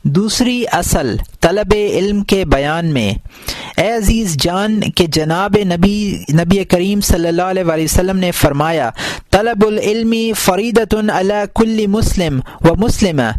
دوسری اصل طلب علم کے بیان میں، اے عزیز جان کہ جناب نبی کریم صلی اللہ علیہ وسلم نے فرمایا، طلب العلم فریضۃ علی کل مسلم و مسلمہ،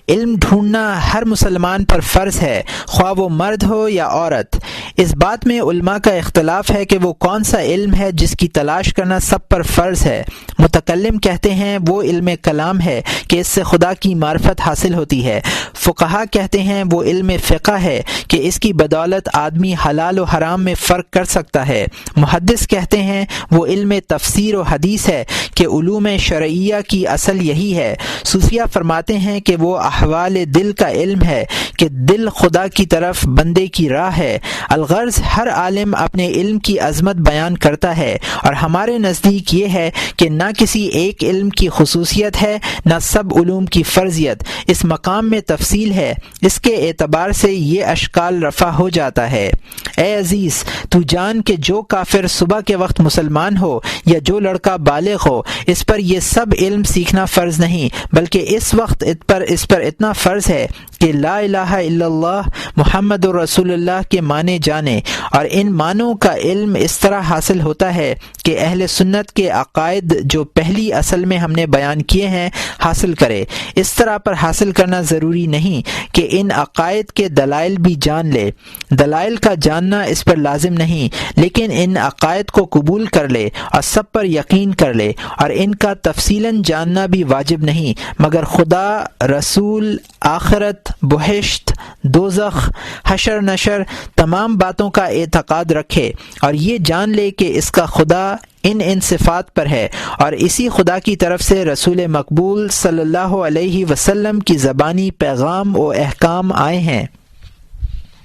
علم ڈھونڈنا ہر مسلمان پر فرض ہے، خواہ وہ مرد ہو یا عورت۔ اس بات میں علماء کا اختلاف ہے کہ وہ کون سا علم ہے جس کی تلاش کرنا سب پر فرض ہے۔ متکلم کہتے ہیں وہ علم کلام ہے کہ اس سے خدا کی معرفت حاصل ہوتی ہے۔ فقہا کہتے ہیں وہ علم فقہ ہے کہ اس کی بدولت آدمی حلال و حرام میں فرق کر سکتا ہے۔ محدث کہتے ہیں وہ علم تفسیر و حدیث ہے کہ علوم شرعیہ کی اصل یہی ہے۔ صوفیہ فرماتے ہیں کہ وہ احوال دل کا علم ہے کہ دل خدا کی طرف بندے کی راہ ہے۔ الغرض ہر عالم اپنے علم کی عظمت بیان کرتا ہے، اور ہمارے نزدیک یہ ہے کہ نہ کسی ایک علم کی خصوصیت ہے نہ سب علوم کی فرضیت، اس مقام میں تفصیل ہے۔ اس کے اعتبار سے یہ اشکال رفع ہو جاتا ہے۔ اے عزیز، تو جان کہ جو کافر صبح کے وقت مسلمان ہو یا جو لڑکا بالغ ہو، اس پر یہ سب علم سیکھنا فرض نہیں، بلکہ اس وقت اس پر اتنا فرض ہے کہ لا الہ الا اللہ محمد رسول اللہ کے معنی جانے، اور ان معنوں کا علم اس طرح حاصل ہوتا ہے کہ اہل سنت کے عقائد جو پہلی اصل میں ہم نے بیان کیے ہیں حاصل کرے۔ اس طرح پر حاصل کرنا ضروری نہیں کہ ان عقائد کے دلائل بھی جان لے، دلائل کا جاننا اس پر لازم نہیں، لیکن ان عقائد کو قبول کر لے اور سب پر یقین کر لے، اور ان کا تفصیلاً جاننا بھی واجب نہیں، مگر خدا، رسول، آخرت، بہشت، دوزخ، حشر نشر، تمام باتوں کا اعتقاد رکھے، اور یہ جان لے کہ اس کا خدا ان صفات پر ہے، اور اسی خدا کی طرف سے رسول مقبول صلی اللہ علیہ وسلم کی زبانی پیغام و احکام آئے ہیں۔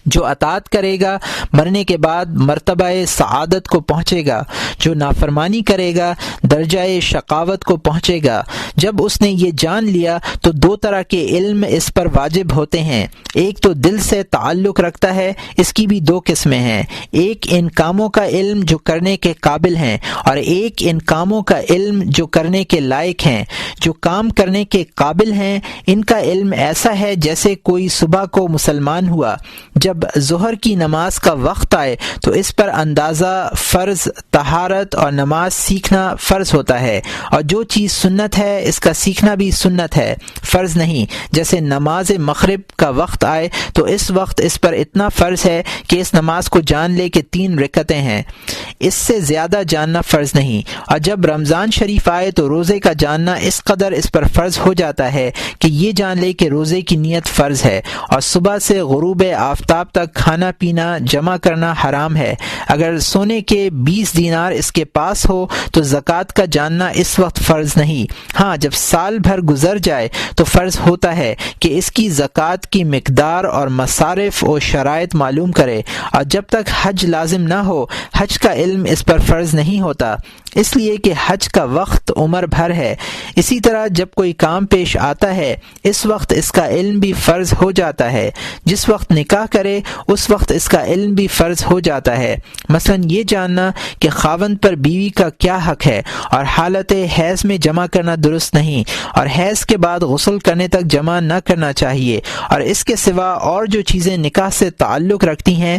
جو اطاعت کرے گا مرنے کے بعد مرتبہ سعادت کو پہنچے گا، جو نافرمانی کرے گا درجہ شقاوت کو پہنچے گا۔ جب اس نے یہ جان لیا تو دو طرح کے علم اس پر واجب ہوتے ہیں، ایک تو دل سے تعلق رکھتا ہے، اس کی بھی دو قسمیں ہیں، ایک ان کاموں کا علم جو کرنے کے قابل ہیں، اور ایک ان کاموں کا علم جو کرنے کے لائق ہیں۔ جو کام کرنے کے قابل ہیں ان کا علم ایسا ہے جیسے کوئی صبح کو مسلمان ہوا، جب ظہر کی نماز کا وقت آئے تو اس پر اندازہ فرض طہارت اور نماز سیکھنا فرض ہوتا ہے، اور جو چیز سنت ہے اس کا سیکھنا بھی سنت ہے، فرض نہیں۔ جیسے نماز مغرب کا وقت آئے تو اس وقت اس پر اتنا فرض ہے کہ اس نماز کو جان لے کہ 3 رکعتیں ہیں، اس سے زیادہ جاننا فرض نہیں۔ اور جب رمضان شریف آئے تو روزے کا جاننا اس قدر اس پر فرض ہو جاتا ہے کہ یہ جان لے کہ روزے کی نیت فرض ہے، اور صبح سے غروب آفتاب تک کھانا پینا جمع کرنا حرام ہے۔ اگر سونے کے 20 دینار اس کے پاس ہو تو زکوٰۃ کا جاننا اس وقت فرض نہیں۔ ہاں، جب سال بھر گزر جائے تو فرض ہوتا ہے کہ اس کی زکوٰۃ کی مقدار اور مصارف و شرائط معلوم کرے، اور جب تک حج لازم نہ ہو حج کا علم اس پر فرض نہیں ہوتا، اس لیے کہ حج کا وقت عمر بھر ہے۔ اسی طرح جب کوئی کام پیش آتا ہے اس وقت اس کا علم بھی فرض ہو جاتا ہے، جس وقت نکاح کرے اس وقت اس کا علم بھی فرض ہو جاتا ہے۔ مثلا یہ جاننا کہ خاوند پر بیوی کا کیا حق ہے، اور حالت حیض میں جمع کرنا درست نہیں، اور حیض کے بعد غسل کرنے تک جمع نہ کرنا چاہیے، اور اس کے سوا اور جو چیزیں نکاح سے تعلق رکھتی ہیں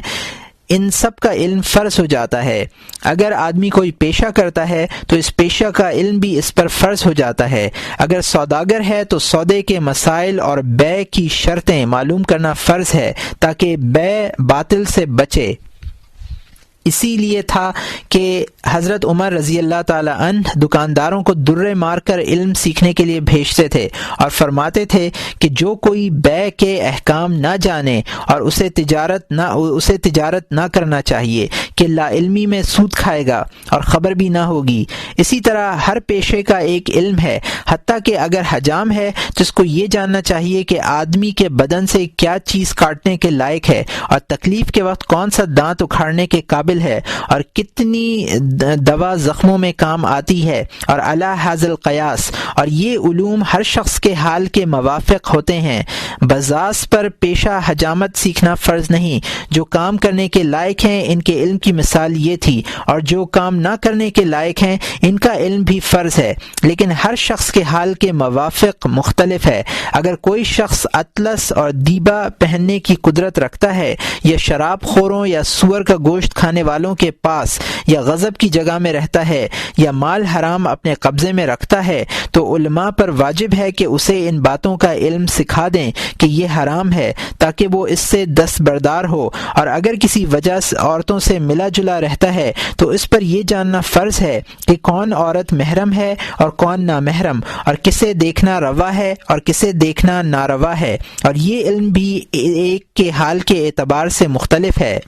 ان سب کا علم فرض ہو جاتا ہے۔ اگر آدمی کوئی پیشہ کرتا ہے تو اس پیشہ کا علم بھی اس پر فرض ہو جاتا ہے۔ اگر سوداگر ہے تو سودے کے مسائل اور بیع کی شرطیں معلوم کرنا فرض ہے تاکہ بیع باطل سے بچے۔ اسی لیے تھا کہ حضرت عمر رضی اللہ تعالی عنہ دکانداروں کو درے مار کر علم سیکھنے کے لیے بھیجتے تھے، اور فرماتے تھے کہ جو کوئی بیع کے احکام نہ جانے اور اسے تجارت نہ کرنا چاہیے کہ لا علمی میں سود کھائے گا اور خبر بھی نہ ہوگی۔ اسی طرح ہر پیشے کا ایک علم ہے، حتیٰ کہ اگر حجام ہے تو اس کو یہ جاننا چاہیے کہ آدمی کے بدن سے کیا چیز کاٹنے کے لائق ہے، اور تکلیف کے وقت کون سا دانت اکھاڑنے کے قابل ہے، اور کتنی دوا زخموں میں کام آتی ہے، اور علی ھذا القیاس، اور یہ علوم ہر شخص کے حال کے موافق ہوتے ہیں۔ بذاس پر پیشہ حجامت سیکھنا فرض نہیں، جو کام کرنے کے لائق ہیں ان کے علم کی کی مثال یہ تھی، اور جو کام نہ کرنے کے لائق ہیں ان کا علم بھی فرض ہے، لیکن ہر شخص کے حال کے موافق مختلف ہے۔ اگر کوئی شخص اطلس اور دیبا پہننے کی قدرت رکھتا ہے، یا شراب خوروں یا سور کا گوشت کھانے والوں کے پاس یا غضب کی جگہ میں رہتا ہے، یا مال حرام اپنے قبضے میں رکھتا ہے، تو علماء پر واجب ہے کہ اسے ان باتوں کا علم سکھا دیں کہ یہ حرام ہے، تاکہ وہ اس سے دستبردار ہو۔ اور اگر کسی وجہ سے عورتوں سے ملا جلا رہتا ہے تو اس پر یہ جاننا فرض ہے کہ کون عورت محرم ہے اور کون نامحرم، اور کسے دیکھنا روا ہے اور کسے دیکھنا ناروا ہے، اور یہ علم بھی ایک کے حال کے اعتبار سے مختلف ہے،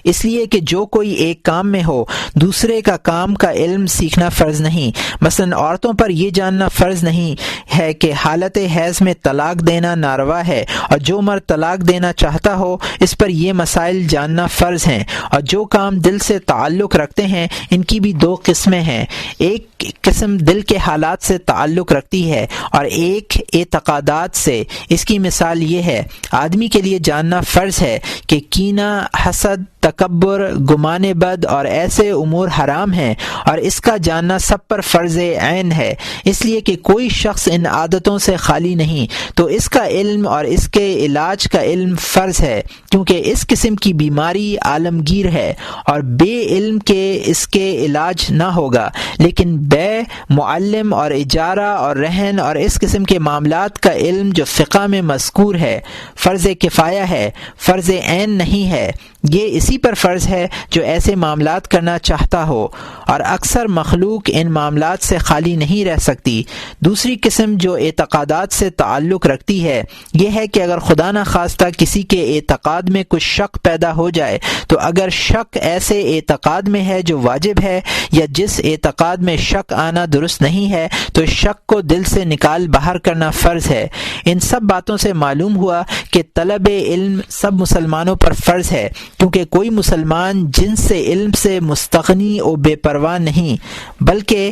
اس لیے کہ جو کوئی ایک کام میں ہو دوسرے کا کام کا علم سیکھنا فرض نہیں۔ مثلا عورتوں پر یہ جاننا فرض نہیں ہے کہ حالت حیض میں طلاق دینا ناروا ہے، اور جو مرد طلاق دینا چاہتا ہو اس پر یہ مسائل جاننا فرض ہیں۔ اور جو کام دل سے تعلق رکھتے ہیں ان کی بھی دو قسمیں ہیں، ایک قسم دل کے حالات سے تعلق رکھتی ہے اور ایک اعتقادات سے۔ اس کی مثال یہ ہے، آدمی کے لیے جاننا فرض ہے کہ کینہ، حسد، تکبر، گمان بد اور ایسے امور حرام ہیں، اور اس کا جاننا سب پر فرض عین ہے، اس لیے کہ کوئی شخص ان عادتوں سے خالی نہیں، تو اس کا علم اور اس کے علاج کا علم فرض ہے، کیونکہ اس قسم کی بیماری عالمگیر ہے اور بے علم کے اس کے علاج نہ ہوگا۔ لیکن بے، معلم اور اجارہ اور رہن اور اس قسم کے معاملات کا علم جو فقہ میں مذکور ہے فرض کفایہ ہے، فرض عین نہیں ہے۔ یہ اسی پر فرض ہے جو ایسے معاملات کرنا چاہتا ہو، اور اکثر مخلوق ان معاملات سے خالی نہیں رہ سکتی۔ دوسری قسم جو اعتقادات سے تعلق رکھتی ہے یہ ہے کہ اگر خدا نخواستہ کسی کے اعتقاد میں کچھ شک پیدا ہو جائے، تو اگر شک ایسے اعتقاد میں ہے جو واجب ہے، یا جس اعتقاد میں شک آنا درست نہیں ہے، تو اس شک کو دل سے نکال باہر کرنا فرض ہے۔ ان سب باتوں سے معلوم ہوا کہ طلب علم سب مسلمانوں پر فرض ہے، کیونکہ کوئی مسلمان جنس سے علم سے مستغنی و بے پرواہ نہیں، بلکہ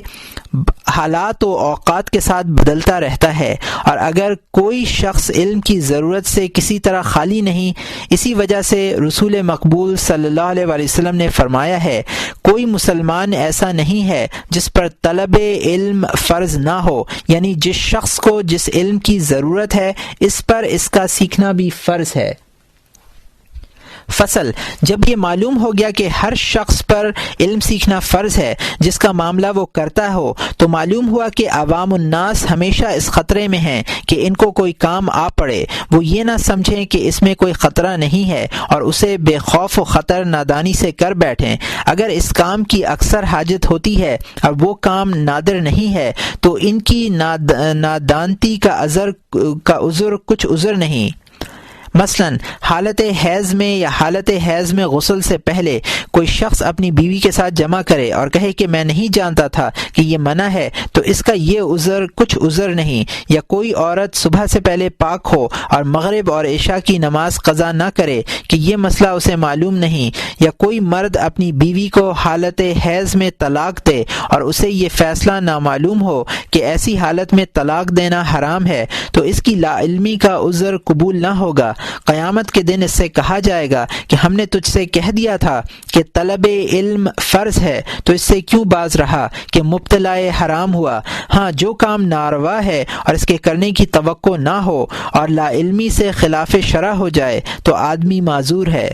حالات و اوقات کے ساتھ بدلتا رہتا ہے۔ اور اگر کوئی شخص علم کی ضرورت سے کسی طرح خالی نہیں، اسی وجہ سے رسول مقبول صلی اللہ علیہ وآلہ وسلم نے فرمایا ہے، کوئی مسلمان ایسا نہیں ہے جس پر طلب علم فرض نہ ہو، یعنی جس شخص کو جس علم کی ضرورت ہے اس پر اس کا سیکھنا بھی فرض ہے۔ فصل، جب یہ معلوم ہو گیا کہ ہر شخص پر علم سیکھنا فرض ہے جس کا معاملہ وہ کرتا ہو، تو معلوم ہوا کہ عوام الناس ہمیشہ اس خطرے میں ہیں کہ ان کو کوئی کام آ پڑے، وہ یہ نہ سمجھیں کہ اس میں کوئی خطرہ نہیں ہے اور اسے بے خوف و خطر نادانی سے کر بیٹھیں۔ اگر اس کام کی اکثر حاجت ہوتی ہے اور وہ کام نادر نہیں ہے تو ان کی نادانتی کا عذر کچھ عذر نہیں۔ مثلا حالت حیض میں یا حالت حیض میں غسل سے پہلے کوئی شخص اپنی بیوی کے ساتھ جمع کرے اور کہے کہ میں نہیں جانتا تھا کہ یہ منع ہے، تو اس کا یہ عذر کچھ عذر نہیں۔ یا کوئی عورت صبح سے پہلے پاک ہو اور مغرب اور عشاء کی نماز قضا نہ کرے کہ یہ مسئلہ اسے معلوم نہیں۔ یا کوئی مرد اپنی بیوی کو حالت حیض میں طلاق دے اور اسے یہ فیصلہ نامعلوم ہو کہ ایسی حالت میں طلاق دینا حرام ہے، تو اس کی لا علمی کا عذر قبول نہ ہوگا۔ قیامت کے دن اس سے کہا جائے گا کہ ہم نے تجھ سے کہہ دیا تھا کہ طلب علم فرض ہے، تو اس سے کیوں باز رہا کہ مبتلا حرام ہوا۔ ہاں، جو کام ناروا ہے اور اس کے کرنے کی توقع نہ ہو اور لا علمی سے خلاف شرع ہو جائے تو آدمی معذور ہے۔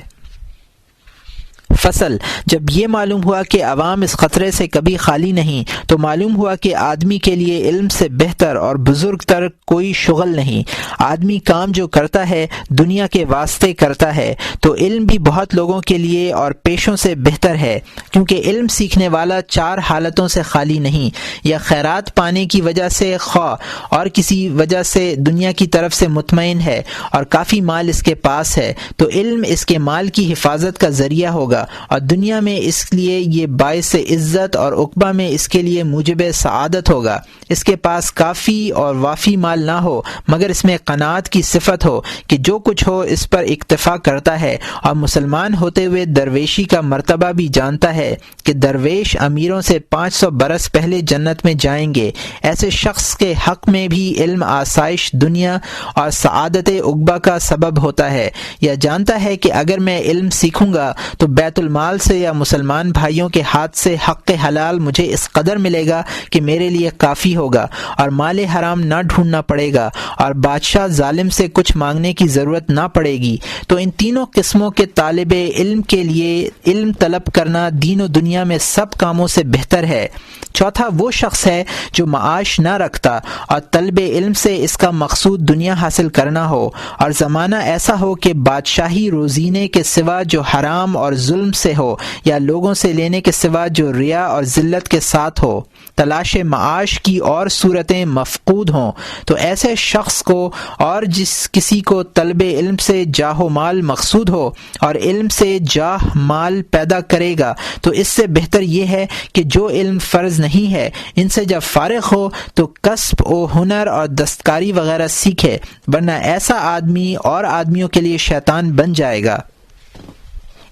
فصل، جب یہ معلوم ہوا کہ عوام اس خطرے سے کبھی خالی نہیں، تو معلوم ہوا کہ آدمی کے لیے علم سے بہتر اور بزرگ تر کوئی شغل نہیں۔ آدمی کام جو کرتا ہے دنیا کے واسطے کرتا ہے، تو علم بھی بہت لوگوں کے لیے اور پیشوں سے بہتر ہے، کیونکہ علم سیکھنے والا چار حالتوں سے خالی نہیں، یا خیرات پانے کی وجہ سے خواہ اور کسی وجہ سے دنیا کی طرف سے مطمئن ہے اور کافی مال اس کے پاس ہے، تو علم اس کے مال کی حفاظت کا ذریعہ ہوگا، اور دنیا میں اس لیے یہ باعث عزت اور عقبہ میں اس کے لیے موجب سعادت ہوگا۔ اس کے پاس کافی اور وافی مال نہ ہو مگر اس میں قناعت کی صفت ہو کہ جو کچھ ہو اس پر اکتفا کرتا ہے، اور مسلمان ہوتے ہوئے درویشی کا مرتبہ بھی جانتا ہے کہ درویش امیروں سے 500 برس پہلے جنت میں جائیں گے۔ ایسے شخص کے حق میں بھی علم آسائش دنیا اور سعادت عقبہ کا سبب ہوتا ہے۔ یا جانتا ہے کہ اگر میں علم سیکھوں گا تو بیت المال سے یا مسلمان بھائیوں کے ہاتھ سے حق حلال مجھے اس قدر ملے گا کہ میرے لیے کافی ہوگا، اور مال حرام نہ ڈھونڈنا پڑے گا، اور بادشاہ ظالم سے کچھ مانگنے کی ضرورت نہ پڑے گی، تو ان تینوں قسموں کے طالب علم کے لیے علم طلب کرنا دین و دنیا میں سب کاموں سے بہتر ہے۔ چوتھا وہ شخص ہے جو معاش نہ رکھتا اور طلب علم سے اس کا مقصود دنیا حاصل کرنا ہو، اور زمانہ ایسا ہو کہ بادشاہی روزینے کے سوا جو حرام اور ظلم سے ہو، یا لوگوں سے لینے کے سوا جو ریا اور ذلت کے ساتھ ہو، تلاش معاش کی اور صورتیں مفقود ہوں، تو ایسے شخص کو اور جس کسی کو طلب علم سے جاہ و مال مقصود ہو اور علم سے جاہ مال پیدا کرے گا، تو اس سے بہتر یہ ہے کہ جو علم فرض نہیں ہے ان سے جب فارغ ہو تو کسب و ہنر اور دستکاری وغیرہ سیکھے، ورنہ ایسا آدمی اور آدمیوں کے لیے شیطان بن جائے گا۔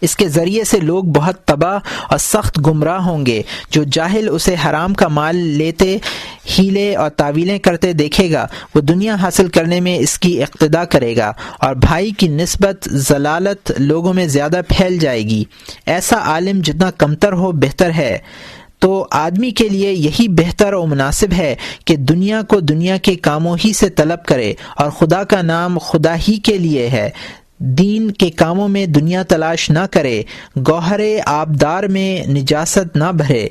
اس کے ذریعے سے لوگ بہت تباہ اور سخت گمراہ ہوں گے۔ جو جاہل اسے حرام کا مال لیتے ہیلے اور تعویلیں کرتے دیکھے گا، وہ دنیا حاصل کرنے میں اس کی اقتدا کرے گا، اور بھائی کی نسبت ضلالت لوگوں میں زیادہ پھیل جائے گی۔ ایسا عالم جتنا کمتر ہو بہتر ہے۔ تو آدمی کے لیے یہی بہتر و مناسب ہے کہ دنیا کو دنیا کے کاموں ہی سے طلب کرے، اور خدا کا نام خدا ہی کے لیے ہے۔ دین کے کاموں میں دنیا تلاش نہ کرے، گوہر آبدار میں نجاست نہ بھرے۔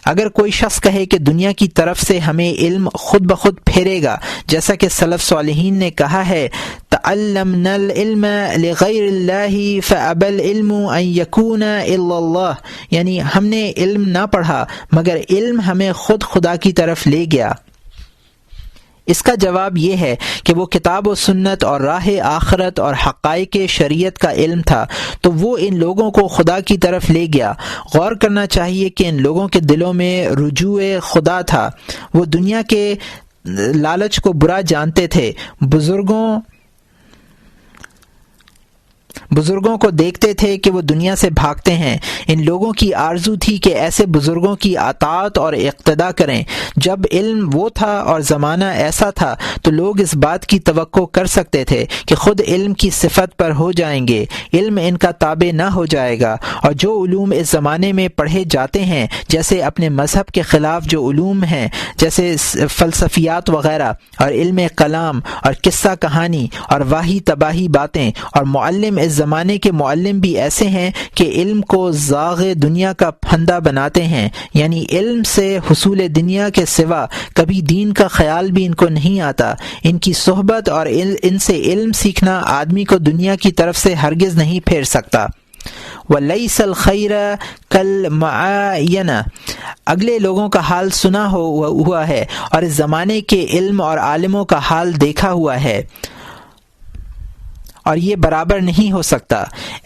اگر کوئی شخص کہے کہ دنیا کی طرف سے ہمیں علم خود بخود پھیرے گا، جیسا کہ سلف صالحین نے کہا ہے، تعلمنا العلم لغیر اللہ فابى العلم ان يكون الا اللہ، یعنی ہم نے علم نہ پڑھا مگر علم ہمیں خود خدا کی طرف لے گیا۔ اس کا جواب یہ ہے کہ وہ کتاب و سنت اور راہ آخرت اور حقائق شریعت کا علم تھا، تو وہ ان لوگوں کو خدا کی طرف لے گیا۔ غور کرنا چاہیے کہ ان لوگوں کے دلوں میں رجوع خدا تھا، وہ دنیا کے لالچ کو برا جانتے تھے۔ بزرگوں کو دیکھتے تھے کہ وہ دنیا سے بھاگتے ہیں۔ ان لوگوں کی آرزو تھی کہ ایسے بزرگوں کی اطاعت اور اقتداء کریں۔ جب علم وہ تھا اور زمانہ ایسا تھا تو لوگ اس بات کی توقع کر سکتے تھے کہ خود علم کی صفت پر ہو جائیں گے، علم ان کا تابع نہ ہو جائے گا، اور جو علوم اس زمانے میں پڑھے جاتے ہیں، جیسے اپنے مذہب کے خلاف جو علوم ہیں جیسے فلسفیات وغیرہ، اور علم کلام اور قصہ کہانی اور واہی تباہی باتیں، اور معلم اس زمانے کے معلم بھی ایسے ہیں کہ علم کو زاغ دنیا کا پھندا بناتے ہیں، یعنی علم سے حصول دنیا کے سوا کبھی دین کا خیال بھی ان کو نہیں آتا۔ ان کی صحبت اور ان سے علم سیکھنا آدمی کو دنیا کی طرف سے ہرگز نہیں پھیر سکتا۔ وَلَيْسَ الْخَيْرَ كَالْمُعَايَنَةِ، اگلے لوگوں کا حال سنا ہوا ہے اور اس زمانے کے علم اور عالموں کا حال دیکھا ہوا ہے، اور یہ برابر نہیں ہو سکتا۔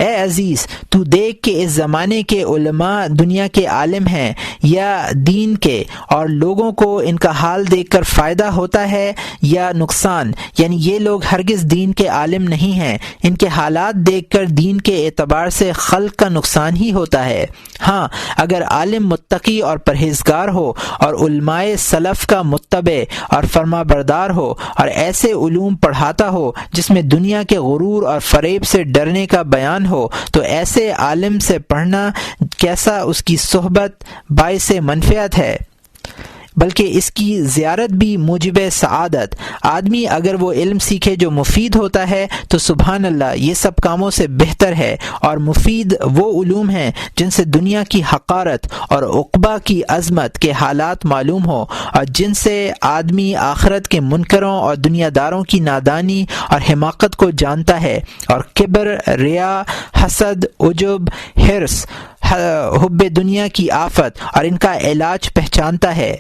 اے عزیز، تو دیکھ کہ اس زمانے کے علماء دنیا کے عالم ہیں یا دین کے، اور لوگوں کو ان کا حال دیکھ کر فائدہ ہوتا ہے یا نقصان، یعنی یہ لوگ ہرگز دین کے عالم نہیں ہیں۔ ان کے حالات دیکھ کر دین کے اعتبار سے خلق کا نقصان ہی ہوتا ہے۔ ہاں، اگر عالم متقی اور پرہیزگار ہو اور علماء سلف کا متبع اور فرما بردار ہو، اور ایسے علوم پڑھاتا ہو جس میں دنیا کے غرور اور فریب سے ڈرنے کا بیان ہو، تو ایسے عالم سے پڑھنا کیسا اس کی صحبت باعث منفعت ہے، بلکہ اس کی زیارت بھی موجب سعادت۔ آدمی اگر وہ علم سیکھے جو مفید ہوتا ہے تو سبحان اللہ، یہ سب کاموں سے بہتر ہے، اور مفید وہ علوم ہیں جن سے دنیا کی حقارت اور عقبہ کی عظمت کے حالات معلوم ہو، اور جن سے آدمی آخرت کے منکروں اور دنیا داروں کی نادانی اور حماقت کو جانتا ہے، اور کبر، ریا، حسد، عجب، حرص، حب دنیا کی آفت اور ان کا علاج پہچانتا ہے۔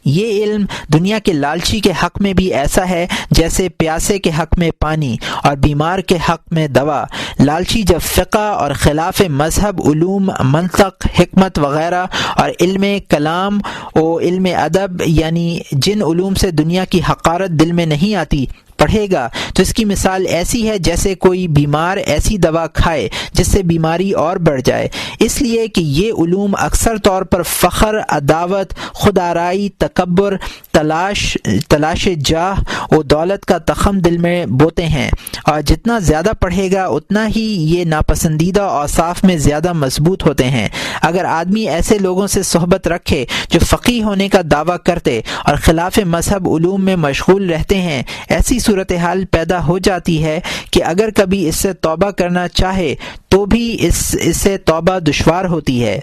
یہ علم دنیا کے لالچی کے حق میں بھی ایسا ہے جیسے پیاسے کے حق میں پانی اور بیمار کے حق میں دوا۔ لالچی جب فقہ اور خلاف مذہب علوم، منطق، حکمت وغیرہ اور علم کلام و علم ادب، یعنی جن علوم سے دنیا کی حقارت دل میں نہیں آتی، پڑھے گا تو اس کی مثال ایسی ہے جیسے کوئی بیمار ایسی دوا کھائے جس سے بیماری اور بڑھ جائے۔ اس لیے کہ یہ علوم اکثر طور پر فخر، عداوت، خود آرائی، تکبر، تلاش جاہ و دولت کا تخم دل میں بوتے ہیں، اور جتنا زیادہ پڑھے گا اتنا ہی یہ ناپسندیدہ اوصاف میں زیادہ مضبوط ہوتے ہیں۔ اگر آدمی ایسے لوگوں سے صحبت رکھے جو فقیہ ہونے کا دعویٰ کرتے اور خلاف مذہب علوم میں مشغول رہتے ہیں، ایسی صورتحال پیدا ہو جاتی ہے کہ اگر کبھی اس سے توبہ کرنا چاہے تو بھی اس سے توبہ دشوار ہوتی ہے۔